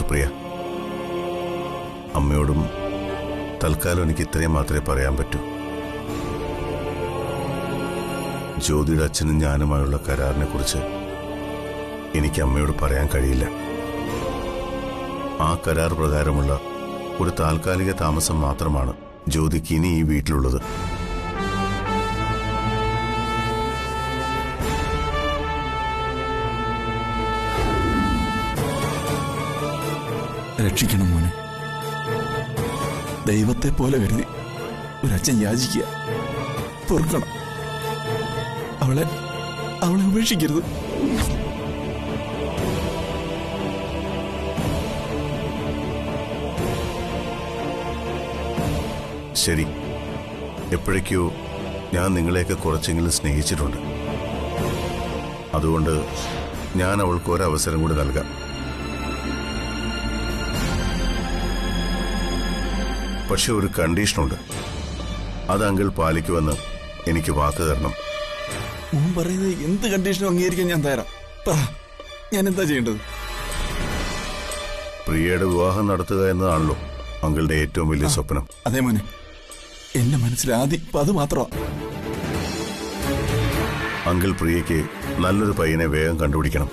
സുപ്രിയ. അമ്മയോടും തൽക്കാലം എനിക്ക് ഇത്രയും മാത്രമേ പറയാൻ പറ്റൂ. ജ്യോതിയുടെ അച്ഛനും ഞാനുമായുള്ള കരാറിനെ കുറിച്ച് എനിക്ക് അമ്മയോട് പറയാൻ കഴിയില്ല. ആ കരാർ പ്രകാരമുള്ള ഒരു താൽക്കാലിക താമസം മാത്രമാണ് ജ്യോതിക്ക് ഇനി ഈ വീട്ടിലുള്ളത്. രക്ഷിക്കണം മോനെ. ദൈവത്തെ പോലെ കരുതി ഒരച്ഛൻ യാചിക്കുക. പൊറുക്കണം. അവളെ ഉപേക്ഷിക്കരുത്. ശരി, എപ്പോഴേക്കോ ഞാൻ നിങ്ങളെയൊക്കെ കുറച്ചെങ്കിലും സ്നേഹിച്ചിട്ടുണ്ട്. അതുകൊണ്ട് ഞാൻ അവൾക്ക് ഒരവസരം കൂടി നൽകാം. പക്ഷെ ഒരു കണ്ടീഷനുണ്ട്. അത് അങ്കിൾ പാലിക്കുമെന്ന് എനിക്ക് വാക്ക് തരണം. മോൻ പറയുന്നത് എന്ത് കണ്ടീഷനും അംഗീകരിക്കാൻ ഞാൻ തയ്യാറാ. ഞാൻ എന്താ ചെയ്യേണ്ടത്? പ്രിയയുടെ വിവാഹം നടത്തുക എന്നതാണല്ലോ അങ്കിളുടെ ഏറ്റവും വലിയ സ്വപ്നം. അതെ മോനെ, എന്റെ മനസ്സിൽ ആദ്യം അത് മാത്രമാ. അങ്കിൾ പ്രിയയ്ക്ക് നല്ലൊരു പയ്യനെ വേഗം കണ്ടുപിടിക്കണം.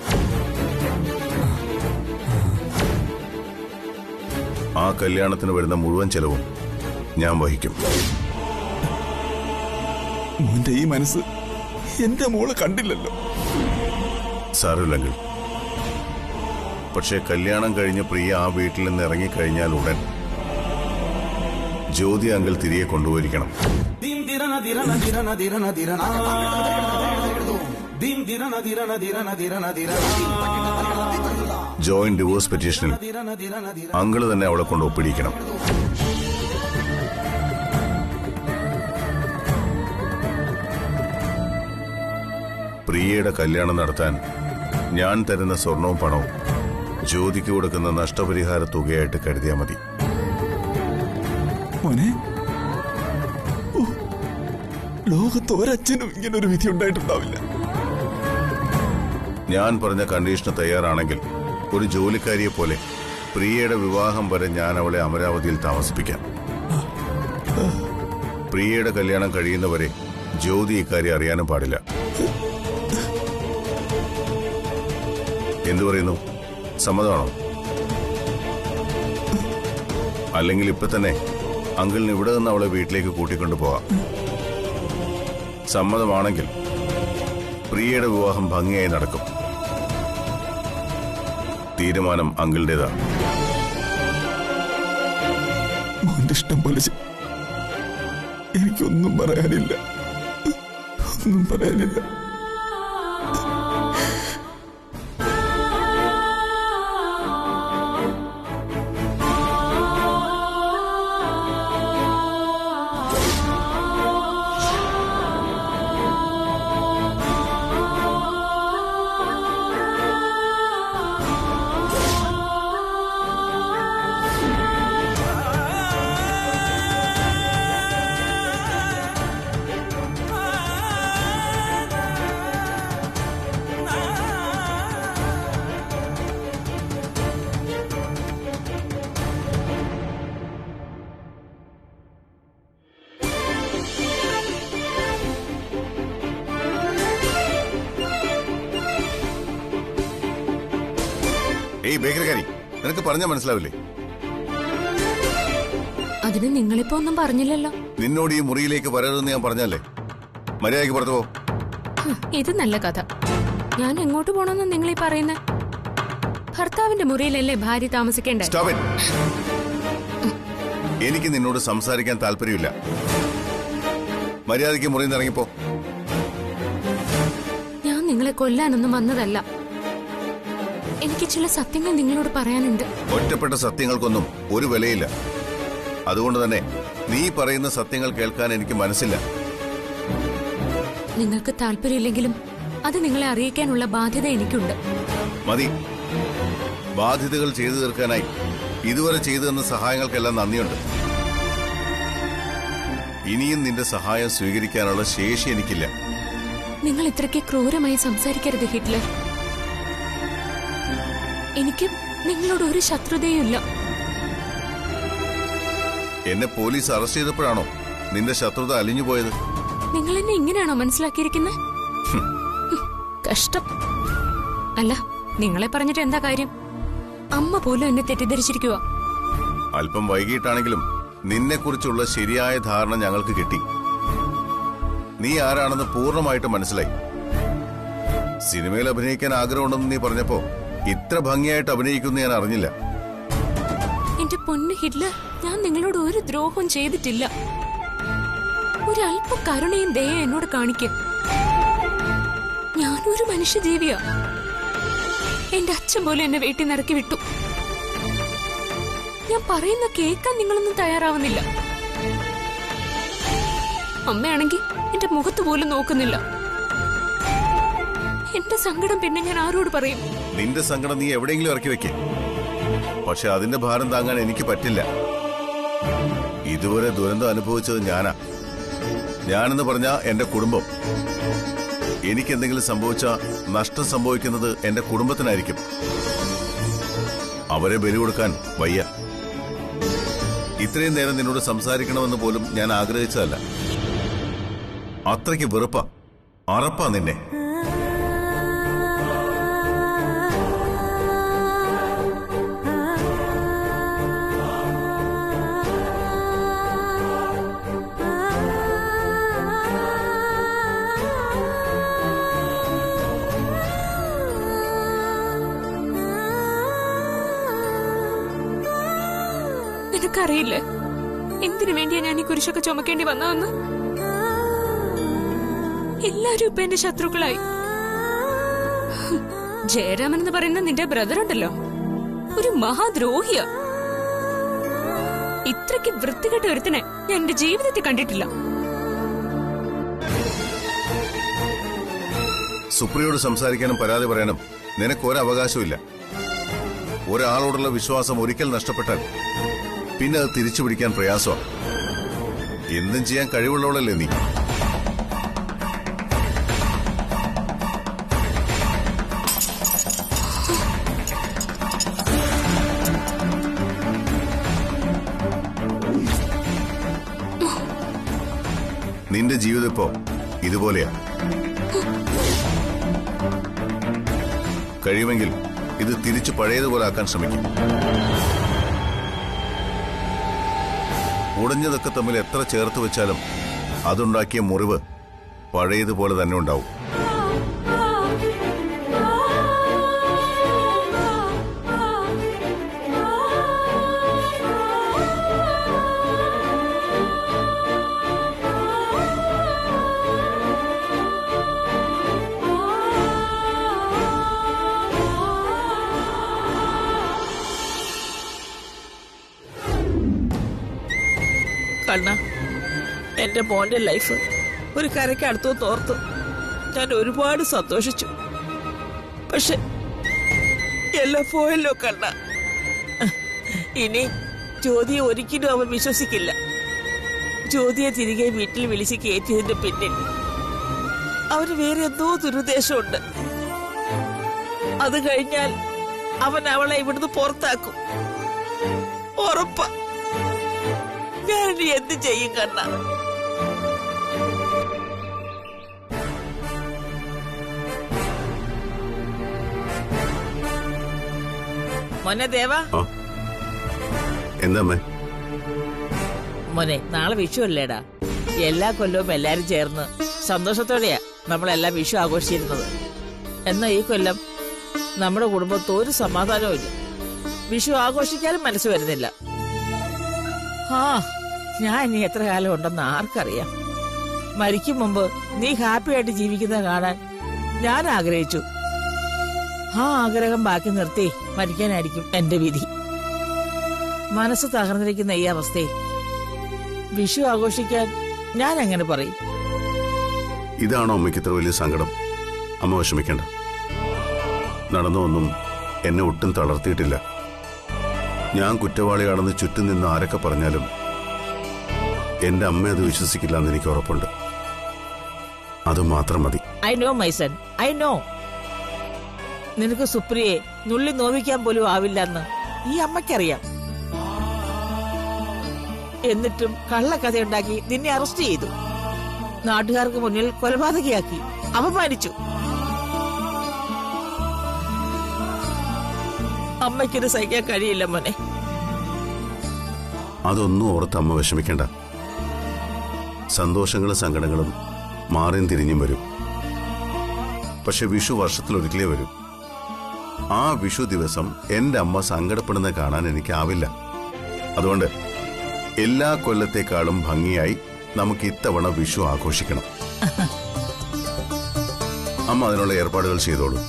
ആ കല്യാണത്തിന് വരുന്ന മുഴുവൻ ചെലവും ഞാൻ വഹിക്കും. മോന്റെ ഈ മനസ്സ് എന്റെ മോള് കണ്ടില്ലല്ലോ. സാരമില്ല അങ്കിൾ. പക്ഷെ കല്യാണം കഴിഞ്ഞ് പ്രിയ ആ വീട്ടിൽ നിന്ന് ഇറങ്ങിക്കഴിഞ്ഞാൽ ഉടൻ ജ്യോതി അങ്കിൾ തിരികെ കൊണ്ടുപോയിരിക്കണം. ജോയിന്റ് ഡിവോഴ്സ് പെറ്റീഷനിൽ അങ്കിള് തന്നെ അവളെ കൊണ്ട് ഒപ്പിടിക്കണം. പ്രിയയുടെ കല്യാണം നടത്താൻ ഞാൻ തരുന്ന സ്വർണവും പണവും ജ്യോതിക്ക് കൊടുക്കുന്ന നഷ്ടപരിഹാര തുകയായിട്ട് കരുതിയാൽ മതി. മോനെ, ലോകത്ത് ഒരച്ഛനും ഇങ്ങനൊരു വിധി ഉണ്ടായിട്ടുണ്ടാവില്ല. ഞാൻ പറഞ്ഞ കണ്ടീഷന് തയ്യാറാണെങ്കിൽ ഒരു ജോലിക്കാരിയെ പോലെ പ്രിയയുടെ വിവാഹം വരെ ഞാൻ അവളെ അമരാവതിയിൽ താമസിപ്പിക്കാം. പ്രിയയുടെ കല്യാണം കഴിയുന്നവരെ ജ്യോതി ഇക്കാര്യം അറിയാനും പാടില്ല. എന്തു പറയുന്നു? സമ്മതമാണോ? അല്ലെങ്കിൽ ഇപ്പൊ തന്നെ അങ്കിളിന് ഇവിടെ നിന്ന് അവളെ വീട്ടിലേക്ക് കൂട്ടിക്കൊണ്ടു പോവാം. സമ്മതമാണെങ്കിൽ പ്രിയയുടെ വിവാഹം ഭംഗിയായി നടക്കും. തീരുമാനം അങ്കിളുടേതാണ്. മോന്റെ ഇഷ്ടം പോലെ. എനിക്കൊന്നും പറയാനില്ല, ഒന്നും പറയാനില്ല. ഏയ് ബേക്കറിക്കാരി, നിനക്ക് പറഞ്ഞാൽ മനസ്സിലാവില്ലേ? അതിന് നിങ്ങളിപ്പോ ഒന്നും പറഞ്ഞില്ലല്ലോ. നിന്നോട് ഈ മുറിയിലേക്ക് വരരുതെന്ന് ഞാൻ പറഞ്ഞല്ലേ? മര്യാദയ്ക്ക് പുറത്തു പോ. ഇത് നല്ല കഥ. ഞാൻ എങ്ങോട്ട് പോണെന്ന് നിങ്ങളീ പറയുന്നേ? ഭർത്താവിന്റെ മുറിയിലല്ലേ ഭാര്യ താമസിക്കേണ്ടേ? എനിക്ക് നിന്നോട് സംസാരിക്കാൻ താല്പര്യമില്ല. മര്യാദയ്ക്ക് മുറിയിൽ നിന്ന് ഇറങ്ങിപ്പോ. ഞാൻ നിങ്ങളെ കൊല്ലാനൊന്നും വന്നതല്ല. എനിക്ക് ചില സത്യങ്ങൾ നിങ്ങളോട് പറയാനുണ്ട്. ഒറ്റപ്പെട്ട സത്യങ്ങൾക്കൊന്നും ഒരു വിലയില്ല. അതുകൊണ്ട് തന്നെ നീ പറയുന്ന സത്യങ്ങൾ കേൾക്കാൻ എനിക്ക് മനസ്സില്ല. നിങ്ങൾക്ക് താല്പര്യമില്ലെങ്കിലും അത് നിങ്ങളെ അറിയിക്കാനുള്ള ബാധ്യത എനിക്കുണ്ട്. മതി. ബാധ്യതകൾ ചെയ്തു തീർക്കാനായി ഇതുവരെ ചെയ്തു തന്ന സഹായങ്ങൾക്കെല്ലാം നന്ദിയുണ്ട്. ഇനിയും നിന്റെ സഹായം സ്വീകരിക്കാനുള്ള ശേഷി എനിക്കില്ല. നിങ്ങൾ ഇത്രയ്ക്ക് ക്രൂരമായി സംസാരിക്കരുത് ഹിറ്റ്ലർ. എനിക്ക് നിങ്ങളോട് ഒരു ശത്രുതയും ഇല്ല. എന്നെ പോലീസ് അറസ്റ്റ് ചെയ്തപ്പോഴാണോ നിന്റെ ശത്രുത അലിഞ്ഞു പോയത്? നിങ്ങൾ എന്നെ ഇങ്ങനെയാണോ മനസ്സിലാക്കിയിരിക്കുന്നത്? കഷ്ടം. അല്ല, നിങ്ങളെ പറഞ്ഞിട്ട് എന്താ കാര്യം? അമ്മ പോലും എന്നെ തെറ്റിദ്ധരിച്ചിരിക്കുക. അല്പം വൈകിട്ടാണെങ്കിലും നിന്നെക്കുറിച്ചുള്ള ശരിയായ ധാരണ ഞങ്ങൾക്ക് കിട്ടി. നീ ആരാണെന്ന് പൂർണ്ണമായിട്ട് മനസ്സിലായി. സിനിമയിൽ അഭിനയിക്കാൻ ആഗ്രഹമുണ്ടെന്ന് നീ പറഞ്ഞപ്പോ ഇത്ര ഭംഗിയായിട്ട് അഭിനയിക്കുന്ന ഞാൻ അറിഞ്ഞില്ല. എന്റെ പൊന്നു ഹിറ്റ്ലർ, ഞാൻ നിങ്ങളോട് ഒരു ദ്രോഹവും ചെയ്തിട്ടില്ല. ഒരല്പ കരുണയും ദയ എന്നോട് കാണിക്കും. ഞാനൊരു മനുഷ്യജീവിയാ. എന്റെ അച്ഛൻ പോലും എന്നെ വീട്ടിൽ നിന്ന് ഇറക്കി വിട്ടു. ഞാൻ പറയുന്ന കേൾക്കാൻ നിങ്ങളൊന്നും തയ്യാറാവുന്നില്ല. അമ്മയാണെങ്കിൽ എന്റെ മുഖത്ത് പോലും നോക്കുന്നില്ല. എന്റെ സങ്കടം പിന്നെ ഞാൻ ആരോട് പറയും? നിന്റെ സങ്കടം നീ എവിടെയെങ്കിലും ഇറക്കി വെക്കേ. പക്ഷെ അതിന്റെ ഭാരം താങ്ങാൻ എനിക്ക് പറ്റില്ല. ഇതുവരെ ദുരന്തം അനുഭവിച്ചത് ഞാനെന്ന് പറഞ്ഞ എന്റെ കുടുംബം. എനിക്കെന്തെങ്കിലും സംഭവിച്ച നഷ്ടം സംഭവിക്കുന്നത് എന്റെ കുടുംബത്തിനായിരിക്കും. അവരെ ബലി കൊടുക്കാൻ വയ്യ. ഇത്രയും നേരം നിന്നോട് സംസാരിക്കണമെന്ന് പോലും ഞാൻ ആഗ്രഹിച്ചതല്ല. അത്രയ്ക്ക് വെറുപ്പാ, അറപ്പാ നിന്നെ. നിനക്കറിയില്ലേ എന്തിനു വേണ്ടിയാ ഞാൻ ഈ കുരിശൊക്കെ ചുമക്കേണ്ടി വന്നതെന്ന്? എല്ലാരും ഇപ്പൊ എന്റെ ശത്രുക്കളായി. ജയരാമൻ എന്ന് പറയുന്ന നിന്റെ ബ്രദർ ഉണ്ടല്ലോ, ഒരു മഹാദ്രോഹിയാ. ഇത്രയ്ക്ക് വൃത്തികെട്ട ഒരുത്തനെ ഞാൻ എന്റെ ജീവിതത്തിൽ കണ്ടിട്ടില്ല. സുപ്രിയോട് സംസാരിക്കാനും പരാതി പറയാനും നിനക്കൊരവകാശമില്ല. ഒരാളോടുള്ള വിശ്വാസം ഒരിക്കൽ നഷ്ടപ്പെട്ടാൽ പിന്നെ അത് തിരിച്ചു പിടിക്കാൻ പ്രയാസമാണ്. എന്തും ചെയ്യാൻ കഴിവുള്ളവളല്ലേ നീ. നിന്റെ ജീവിതം ഇപ്പോ ഇതുപോലെയാ. കഴിയുമെങ്കിൽ ഇത് തിരിച്ചു പഴയതുപോലെ ആക്കാൻ ശ്രമിക്കും. ഉടഞ്ഞതൊക്കെ തമ്മിൽ എത്ര ചേർത്ത് വെച്ചാലും അതുണ്ടാക്കിയ മുറിവ് പഴയതുപോലെ തന്നെ ഉണ്ടാവും. കണ്ണ, എന്റെ മോന്റെ ലൈഫ് ഒരു കരയ്ക്ക് അടുത്തോ തോർത്തു ഞാൻ ഒരുപാട് സന്തോഷിച്ചു. പക്ഷെ എല്ലാം പോയല്ലോ കണ്ണ. ഇനി ജ്യോതിയെ ഒരിക്കലും അവൻ വിശ്വസിക്കില്ല. ജ്യോതിയെ തിരികെ വീട്ടിൽ വിളിച്ച് കയറ്റിയതിന്റെ പിന്നിൽ അവന് വേറെ എന്തോ ദുരുദ്ദേശമുണ്ട്. അത് കഴിഞ്ഞാൽ അവൻ അവളെ ഇവിടുന്ന് പുറത്താക്കും. ഉറപ്പാ. ഞാനിനി എന്ത് ചെയ്യും കണ്ണ? മോനെ ദേവ. എന്താ മോനെ, നാളെ വിഷു അല്ലേടാ. എല്ലാ കൊല്ലവും എല്ലാരും ചേർന്ന് സന്തോഷത്തോടെയാ നമ്മളെല്ലാം വിഷു ആഘോഷിച്ചിരുന്നത്. എന്നാ ഈ കൊല്ലം നമ്മുടെ കുടുംബത്ത് ഒരു സമാധാനവും ഇല്ല. വിഷു ആഘോഷിക്കാനും മനസ്സ് വരുന്നില്ല. ഞാൻ ഇനി എത്ര കാലം ഉണ്ടെന്ന് ആർക്കറിയാം. മരിക്കും മുമ്പ് നീ ഹാപ്പി ആയിട്ട് ജീവിക്കുന്നത് കാണാൻ ഞാൻ ആഗ്രഹിച്ചു. ആ ആഗ്രഹം ബാക്കി നിർത്തി മരിക്കാനായിരിക്കും എന്റെ വിധി. മനസ്സ് തകർന്നിരിക്കുന്ന ഈ അവസ്ഥയിൽ വിഷു ആഘോഷിക്കാൻ ഞാൻ എങ്ങനെ പറയും? ഇതാണോ അമ്മയ്ക്ക് ഇത്ര വലിയ സങ്കടം? അമ്മ വിഷമിക്കണ്ട. നടന്നൊന്നും എന്നെ ഒട്ടും തളർത്തിയിട്ടില്ല. ഞാൻ കുറ്റവാളിയാണെന്ന് ചുറ്റും നിന്ന് ആരൊക്കെ പറഞ്ഞാലും എന്റെ അമ്മ അത് വിശ്വസിക്കില്ല എന്ന് എനിക്ക് ഉറപ്പുണ്ട്. അത് മാത്രം മതി. I know my son, I know. നിനക്ക് സുപ്രിയെ നുള്ളി നോവിക്കാൻ പോലും ആവില്ലെന്ന് ഈ അമ്മയ്ക്കറിയാം. എന്നിട്ടും കള്ളക്കഥയുണ്ടാക്കി നിന്നെ അറസ്റ്റ് ചെയ്തു. നാട്ടുകാർക്ക് മുന്നിൽ കൊലപാതകയാക്കി അപമാനിച്ചു. അമ്മയ്ക്കിത് സഹിക്കാൻ കഴിയില്ല മോനെ. അതൊന്നും ഓർത്ത് അമ്മ വിഷമിക്കണ്ട. സന്തോഷങ്ങളും സങ്കടങ്ങളും മാറിയും തിരിഞ്ഞും വരും. പക്ഷെ വിഷു വർഷത്തിലൊരിക്കലേ വരും. ആ വിഷു ദിവസം എന്റെ അമ്മ സങ്കടപ്പെടുന്ന കാണാൻ എനിക്കാവില്ല. അതുകൊണ്ട് എല്ലാ കൊല്ലത്തെക്കാളും ഭംഗിയായി നമുക്ക് ഇത്തവണ വിഷു ആഘോഷിക്കണം. അമ്മ അതിനുള്ള ഏർപ്പാടുകൾ ചെയ്തോളൂ.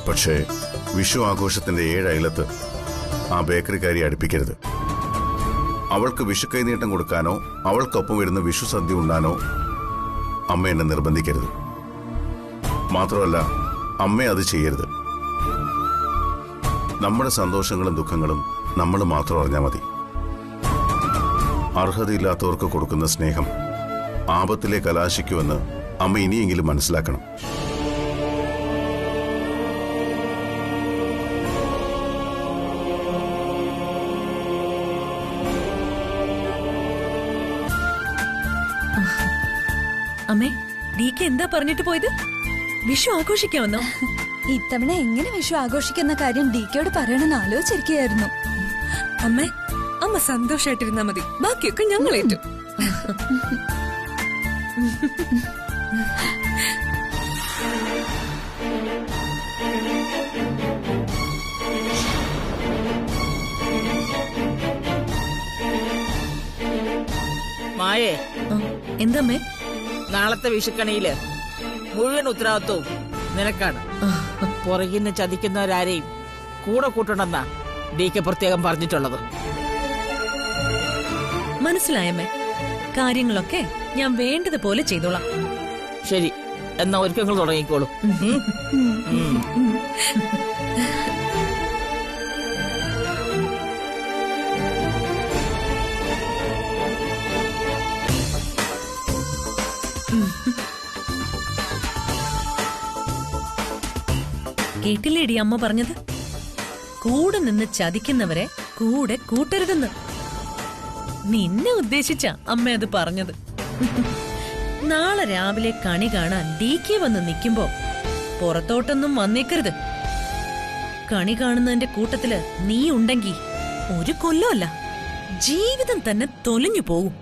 പക്ഷേ വിഷു ആഘോഷത്തിന്റെ 7 അയലത്ത് ആ ബേക്കറിക്കാരി അടുപ്പിക്കരുത്. അവൾക്ക് വിഷു കൈനീട്ടം കൊടുക്കാനോ അവൾക്കൊപ്പം വരുന്ന വിഷു സദ്യ ഉണ്ണാനോ അമ്മ എന്നെ നിർബന്ധിക്കരുത്. മാത്രമല്ല അമ്മ അത് ചെയ്യരുത്. നമ്മുടെ സന്തോഷങ്ങളും ദുഃഖങ്ങളും നമ്മൾ മാത്രം അറിഞ്ഞാൽ മതി. അർഹതയില്ലാത്തവർക്ക് കൊടുക്കുന്ന സ്നേഹം ആപത്തിലെ കലാശിക്കുമെന്ന് അമ്മ ഇനിയെങ്കിലും മനസ്സിലാക്കണം. അമ്മേ, ഡീക്ക് എന്താ പറഞ്ഞിട്ട് പോയത്? വിഷു ആഘോഷിക്കാമെന്നോ? ഇത്തവണ എങ്ങനെ വിഷു ആഘോഷിക്കുന്ന കാര്യം ഡിക്കയോട് പറയണമെന്ന് ആലോചിച്ചിരിക്കുകയായിരുന്നു. അമ്മേ, അമ്മ സന്തോഷായിട്ടിരുന്നാ മതി, ബാക്കിയൊക്കെ ഞങ്ങൾ ഏറ്റു. മായേ, എന്തമ്മേ? നാളത്തെ വിഷുക്കണിയില് മുഴുവൻ ഉത്തരവാദിത്വവും നിനക്കാണ്. പുറകിന്ന് ചതിക്കുന്നവരാരെയും കൂടെ കൂട്ടണമെന്നാ ഡിക്ക് പ്രത്യേകം പറഞ്ഞിട്ടുള്ളത്. മനസ്സിലായമ്മേ, കാര്യങ്ങളൊക്കെ ഞാൻ വേണ്ടതുപോലെ ചെയ്തോളാം. ശരി, എന്നാ ഒരുക്കങ്ങൾ തുടങ്ങിക്കോളൂ. കേട്ടില്ലേടി അമ്മ പറഞ്ഞത്? കൂടെ നിന്ന് ചതിക്കുന്നവരെ കൂടെ കൂട്ടരുതെന്ന്. നിന്നെ ഉദ്ദേശിച്ച അമ്മ അത് പറഞ്ഞത്. നാളെ രാവിലെ കണി കാണാൻ ഡീക്കെ വന്ന് നിൽക്കുമ്പോ പുറത്തോട്ടൊന്നും വന്നേക്കരുത്. കണി കാണുന്നതിന്റെ കൂട്ടത്തില് നീ ഉണ്ടെങ്കി ഒരു കൊല്ലമല്ല, ജീവിതം തന്നെ തൊലിഞ്ഞു പോകും.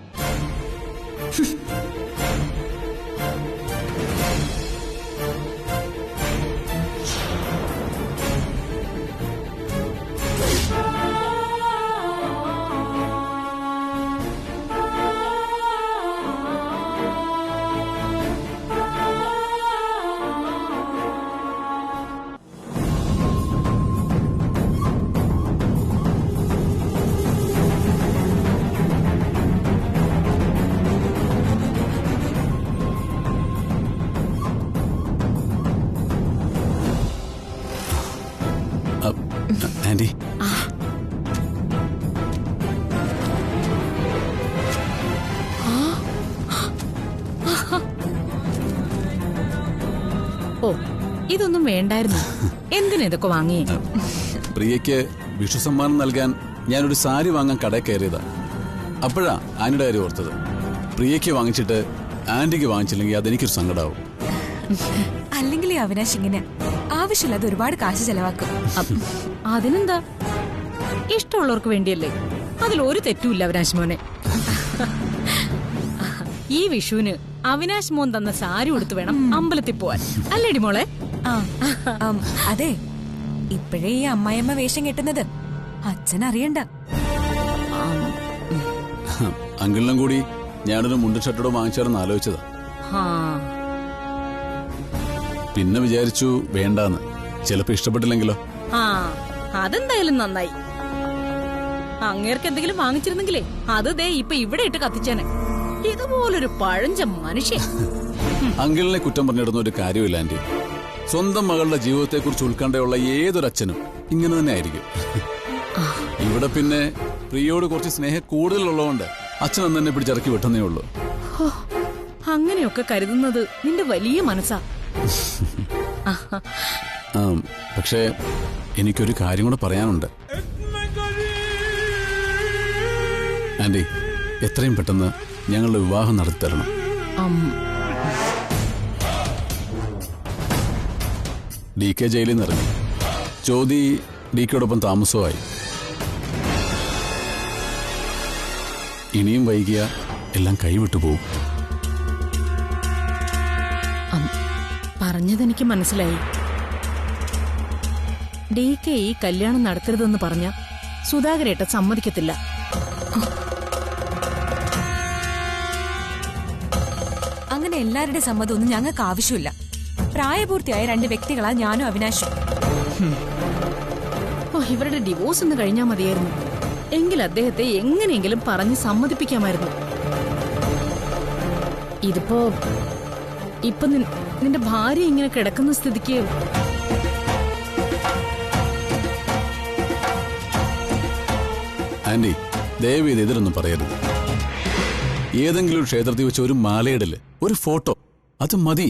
ആന്റി, ഓ, ഇതൊന്നും വേണ്ടായിരുന്നു. എന്തിനാ ഇതൊക്കെ വാങ്ങി? പ്രിയയ്ക്ക് വിഷു സമ്മാനം നൽകാൻ ഞാനൊരു സാരി വാങ്ങാൻ കടയിൽ കയറിയതാ. അപ്പോഴാ ആന്റിയുടെ കാര്യം ഓർത്തത്. പ്രിയയ്ക്ക് വാങ്ങിച്ചിട്ട് ആന്റിക്ക് വാങ്ങിച്ചില്ലെങ്കിൽ അതെനിക്കൊരു സങ്കടാവും. അല്ലെങ്കിൽ അവിനാശ് ഇങ്ങനെ ആവശ്യമില്ലാതെ ഒരുപാട് കാശ് ചെലവാക്കും. അതിനെന്താ, ഇഷ്ടമുള്ളവർക്ക് വേണ്ടിയല്ലേ. അതിലൊരു തെറ്റുമില്ല അവിനാശ് മോനെ. ഈ വിഷുവിന് അവിനാശ് മോൻ തന്ന സാരി ഉടുത്ത് വേണം അമ്പലത്തിൽ പോവാൻ, അല്ലേടി മോളെ? അതെ, ഇപ്പോഴേ ഈ അമ്മായിയമ്മ വേഷം കെട്ടുന്നത് അച്ഛൻ അറിയണ്ട. അങ്കിളിനും കൂടി ഞാനൊരു മുണ്ടും ഷർട്ടോട് വാങ്ങിച്ചാലെന്ന് ആലോചിച്ചതാ. പിന്നെ വിചാരിച്ചു വേണ്ടാന്ന്. ചിലപ്പോ ഇഷ്ടപ്പെട്ടില്ലെങ്കിലോ? അതെന്തായാലും നന്നായി. അങ്ങേർക്ക് എന്തെങ്കിലും വാങ്ങിച്ചിരുന്നെങ്കിലേ അത് ദേ ഇപ്പൊ ഇവിടെ ഇട്ട് കത്തിച്ചേനെ. ഇതുപോലൊരു പഴഞ്ച മനുഷ്യൻ. അങ്കിളിനെ കുറ്റം പറഞ്ഞിടുന്ന ഒരു കാര്യമില്ല ആന്റി. സ്വന്തം മകളുടെ ജീവിതത്തെക്കുറിച്ച് ഉത്കണ്ഠയുള്ള ഏതൊരച്ഛനും ഇങ്ങനെ തന്നെ ആയിരിക്കും. ഇവിടെ പിന്നെ പ്രിയോട് കുറച്ച് സ്നേഹം കൂടുതലുള്ളതുകൊണ്ട് അച്ഛൻ തന്നെ പിടിച്ചിറക്കി വിട്ടുന്നേ ഉള്ളൂ. അങ്ങനെയൊക്കെ കരുതുന്നത് നിന്റെ വലിയ മനസ്സാ. പക്ഷേ എനിക്കൊരു കാര്യം കൂടെ പറയാനുണ്ട്. ആന്റി, എത്രയും പെട്ടെന്ന് ഞങ്ങളുടെ വിവാഹം നടത്തി തരണം. DK ജയിലിൽ നിന്ന് ഇറങ്ങി. ജ്യോതി DKയോടൊപ്പം താമസമായി. ഇനിയും വൈകിയ എല്ലാം കൈവിട്ടു പോകും. പറഞ്ഞതെനിക്ക് മനസ്സിലായി. DK ഈ കല്യാണം നടത്തരുതെന്ന് പറഞ്ഞ സുധാകരേട്ട സമ്മതിക്കത്തില്ല. അങ്ങനെ എല്ലാവരുടെ സമ്മതമൊന്നും ഞങ്ങൾക്ക് ആവശ്യമില്ല. പ്രായപൂർത്തിയായ 2 വ്യക്തികളാ ഞാനും അവിനാശും. ഇവരുടെ ഡിവോഴ്സ് ഒന്ന് കഴിഞ്ഞാൽ മതിയായിരുന്നു. എങ്കിൽ അദ്ദേഹത്തെ എങ്ങനെയെങ്കിലും പറഞ്ഞ് സമ്മതിപ്പിക്കാമായിരുന്നു. ഇപ്പൊ നിന്റെ ഭാര്യ ഇങ്ങനെ കിടക്കുന്ന സ്ഥിതിക്ക് ആന്റി, ദയവ് ചെയ്ത് എതിരൊന്നും പറയരുത്. ഏതെങ്കിലും ഒരു ക്ഷേത്രത്തിൽ വെച്ച് ഒരു മാലയിടല്, ഒരു ഫോട്ടോ, അത് മതി.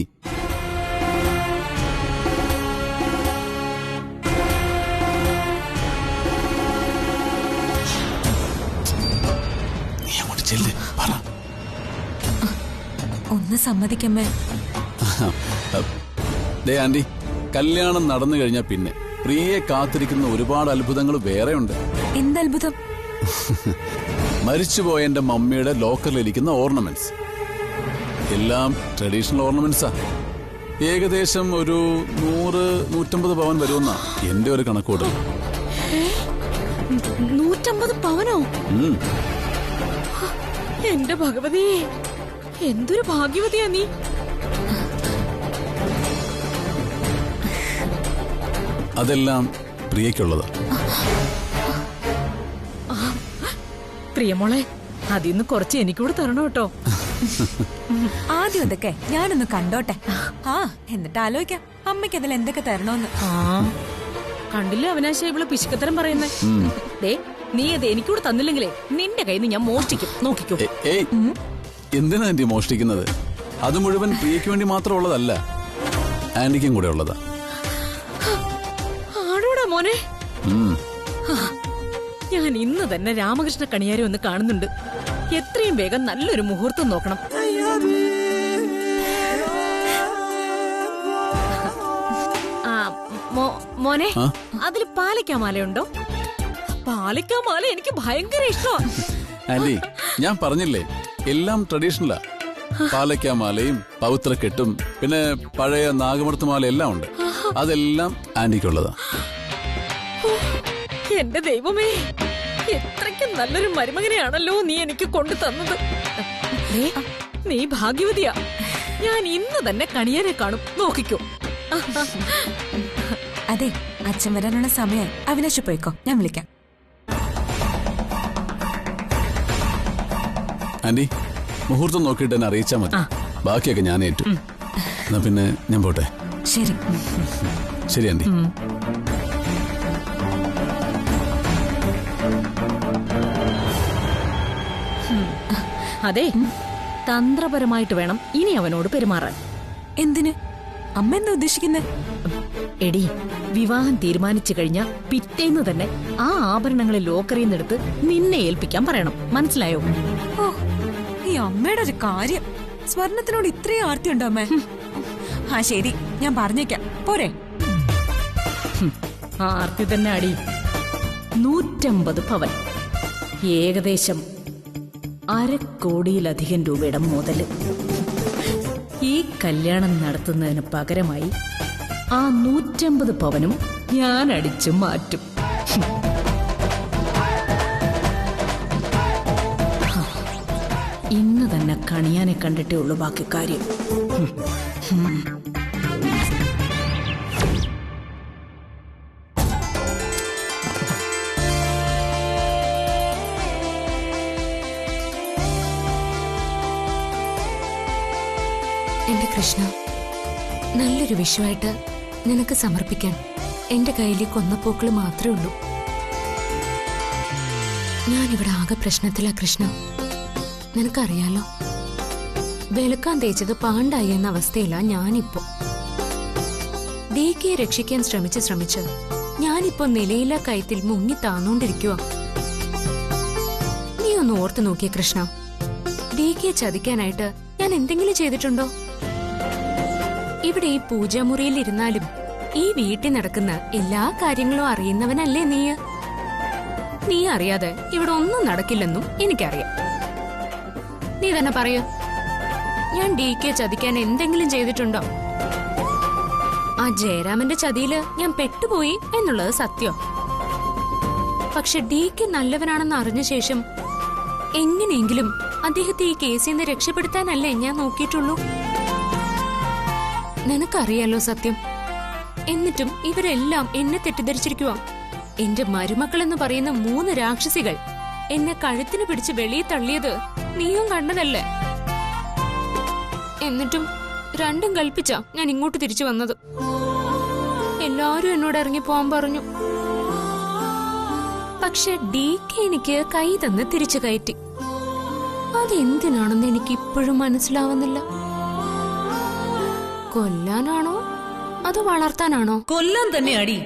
നീ അങ്ങോട്ട് ചെല്ല്, പറ. ഒന്ന് സമ്മതിക്കമ്മേ. ദേ ആന്റി, കല്യാണം നടന്നു കഴിഞ്ഞാൽ പിന്നെ പ്രിയയെ കാത്തിരിക്കുന്ന ഒരുപാട് അത്ഭുതങ്ങൾ വേറെയുണ്ട്. എന്തത്ഭുതം? മരിച്ചുപോയ എന്റെ മമ്മിയുടെ ലോക്കറിലിരിക്കുന്ന ഓർണമെന്റ്സ് എല്ലാം ട്രഡീഷണൽ ഓർണമെന്റ്സാ. ഏകദേശം ഒരു 100-150 പവൻ വരുമെന്നാ എന്റെ ഒരു കണക്കൂട്ടൽ. 150 പവനോ? എന്റെ ഭഗവതി, എന്തൊരു ഭാഗ്യവതിയാ നീ. അതെല്ലാം പ്രിയയ്ക്കുള്ളതാ. പ്രിയമോളെ, അതിന്ന് കുറച്ച് എനിക്കൂടെ തരണം കേട്ടോ. ആദ്യം അതൊക്കെ ഞാനൊന്ന് കണ്ടോട്ടെ. എന്നിട്ട് ആലോചിക്കാം അമ്മയ്ക്ക് അതിൽ എന്തൊക്കെ തരണോന്ന്. കണ്ടില്ലേ അവിനാശ ഇവള് പിശുക്കത്തരം പറയുന്നേ. ദേ, നീ അത് എനിക്കൂടെ തന്നില്ലെങ്കിലേ നിന്റെ കയ്യിൽ നിന്ന് ഞാൻ മോഷ്ടിക്കും. നോക്കിക്കോ. എന്തിനാ ആന്റി മോഷ്ടിക്കുന്നത്? അത് മുഴുവൻ പ്രിയയ്ക്ക് വേണ്ടി മാത്രമുള്ളതല്ല, ആന്റിക്കും കൂടെ ഉള്ളതാ. ആണോടാ മോനെ? ഞാൻ ഇന്ന് തന്നെ രാമകൃഷ്ണ കണിയാരെ ഒന്ന് കാണുന്നുണ്ട്. എത്രയും വേഗം നല്ലൊരു മുഹൂർത്തം നോക്കണം. മോനെ, അതിൽ പാലക്കാമാലയുണ്ടോ? പാലക്കാമാല എനിക്ക് ഭയങ്കര ഇഷ്ടമാണ്. ആന്റി, ഞാൻ പറഞ്ഞില്ലേ എല്ലാം ട്രഡീഷണലാ. പാലക്കാമാലയും പവിത്രക്കെട്ടും പിന്നെ പഴയ നാഗമർത്തുമാല എല്ലാം ഉണ്ട്. അതെല്ലാം ആന്റിക്കുള്ളതാ. എന്റെ ദൈവമേ, എത്രയ്ക്കും നല്ലൊരു മരുമകനെയാണല്ലോ നീ എനിക്ക് കൊണ്ടു തന്നത്. നീ ഭാഗ്യവതിയാ. ഞാൻ ഇന്ന് തന്നെ കണിയാനെ കാണും. നോക്കിക്കോ. അതെ, അച്ഛൻ വരാനുള്ള സമയം. അവിനാശ് പോയിക്കോ, ഞാൻ വിളിക്കാം. ആന്റി, മുഹൂർത്തം നോക്കിയിട്ട് എന്നെ അറിയിച്ചാ മതി. ബാക്കിയൊക്കെ ഞാൻ ഏറ്റു. എന്നാ പിന്നെ ഞാൻ പോട്ടെ. ശരി ശരി ആന്റി. അതെ, തന്ത്രപരമായിട്ട് വേണം ഇനി അവനോട് പെരുമാറാൻ. എന്തിന്? അമ്മ എന്താ ഉദ്ദേശിക്കുന്നേ? എടി, വിവാഹം തീരുമാനിച്ചു കഴിഞ്ഞാ പിറ്റേന്ന് തന്നെ ആ ആഭരണങ്ങളെ ലോക്കറിൽ നിന്നെടുത്ത് നിന്നെ ഏൽപ്പിക്കാൻ പറയണം. മനസ്സിലായോ? ഓ, ഈ അമ്മയുടെ ഒരു കാര്യം. സ്വർണത്തിനോട് ഇത്രയും ആർത്തി ഉണ്ടോ അമ്മേ? ശരി, ഞാൻ പറഞ്ഞേക്കാം. പോരെ? ആർത്തി തന്നെ അടി. 150 പവൻ, ഏകദേശം 1/2 കോടിയിലധികം രൂപയുടെ മുതല്. ഈ കല്യാണം നടത്തുന്നതിന് പകരമായി ആ 150 പവനും ഞാൻ അടിച്ചു മാറ്റും. ഇന്ന് തന്നെ കണിയാനെ കണ്ടിട്ടേ ഉള്ളൂ ബാക്കി കാര്യം. എന്റെ കൃഷ്ണ, നല്ലൊരു വിഷുവായിട്ട് നിനക്ക് സമർപ്പിക്കാൻ എന്റെ കയ്യിൽ കൊന്നപ്പൂക്കൾ മാത്രമേ ഉള്ളൂ. ഞാനിവിടെ ആകെ പ്രശ്നത്തിലാ കൃഷ്ണ. നിനക്കറിയാലോ, വെളുക്കാൻ തേച്ചത് പാണ്ടായി എന്ന അവസ്ഥയിലാ ഞാനിപ്പോ. ഡി കെ രക്ഷിക്കാൻ ശ്രമിച്ച് ഞാനിപ്പോ നിലയില്ല കയത്തിൽ മുങ്ങി താന്നോണ്ടിരിക്കുക. നീ ഒന്ന് ഓർത്തു നോക്കിയേ കൃഷ്ണ, ഡി കെ ചതിക്കാനായിട്ട് ഞാൻ എന്തെങ്കിലും ചെയ്തിട്ടുണ്ടോ? ഇവിടെ ഈ പൂജാമുറിയിൽ ഇരുന്നാലും ഈ വീട്ടിൽ നടക്കുന്ന എല്ലാ കാര്യങ്ങളും അറിയുന്നവനല്ലേ നീ? നീ അറിയാതെ ഇവിടെ ഒന്നും നടക്കില്ലെന്നും എനിക്കറിയാം. നീ തന്നെ പറയൂ, ഞാൻ ഡി കെ ചതിക്കാൻ എന്തെങ്കിലും ചെയ്തിട്ടുണ്ടോ? ആ ജയരാമന്റെ ചതിയില് ഞാൻ പെട്ടുപോയി എന്നുള്ളത് സത്യം. പക്ഷെ ഡി കെ നല്ലവനാണെന്ന് അറിഞ്ഞ ശേഷം എങ്ങനെയെങ്കിലും അദ്ദേഹത്തെ ഈ കേസിൽ നിന്ന് രക്ഷപ്പെടുത്താനല്ലേ ഞാൻ നോക്കിയിട്ടുള്ളൂ. നിനക്കറിയാലോ സത്യം. എന്നിട്ടും ഇവരെല്ലാം എന്നെ തെറ്റിദ്ധരിച്ചിരിക്കുക. എന്റെ മരുമക്കളെന്ന് പറയുന്ന 3 രാക്ഷസികൾ എന്നെ കഴുത്തിന് പിടിച്ച് വെളിയിൽ തള്ളിയത് നീയും കണ്ടതല്ലേ? എന്നിട്ടും രണ്ടും കൽപ്പിച്ചാ ഞാൻ ഇങ്ങോട്ട് തിരിച്ചു വന്നത്. എല്ലാരും എന്നോട് ഇറങ്ങി പോവാൻ പറഞ്ഞു. പക്ഷെ ഡി കെ എനിക്ക് കൈ തന്ന് തിരിച്ചു കയറ്റി. അതെന്തിനാണെന്ന് എനിക്ക് ഇപ്പോഴും മനസ്സിലാവുന്നില്ല. കൊല്ലാനാണോ അതോ വളർത്താനാണോ? കൊല്ലാൻ തന്നെ അടി.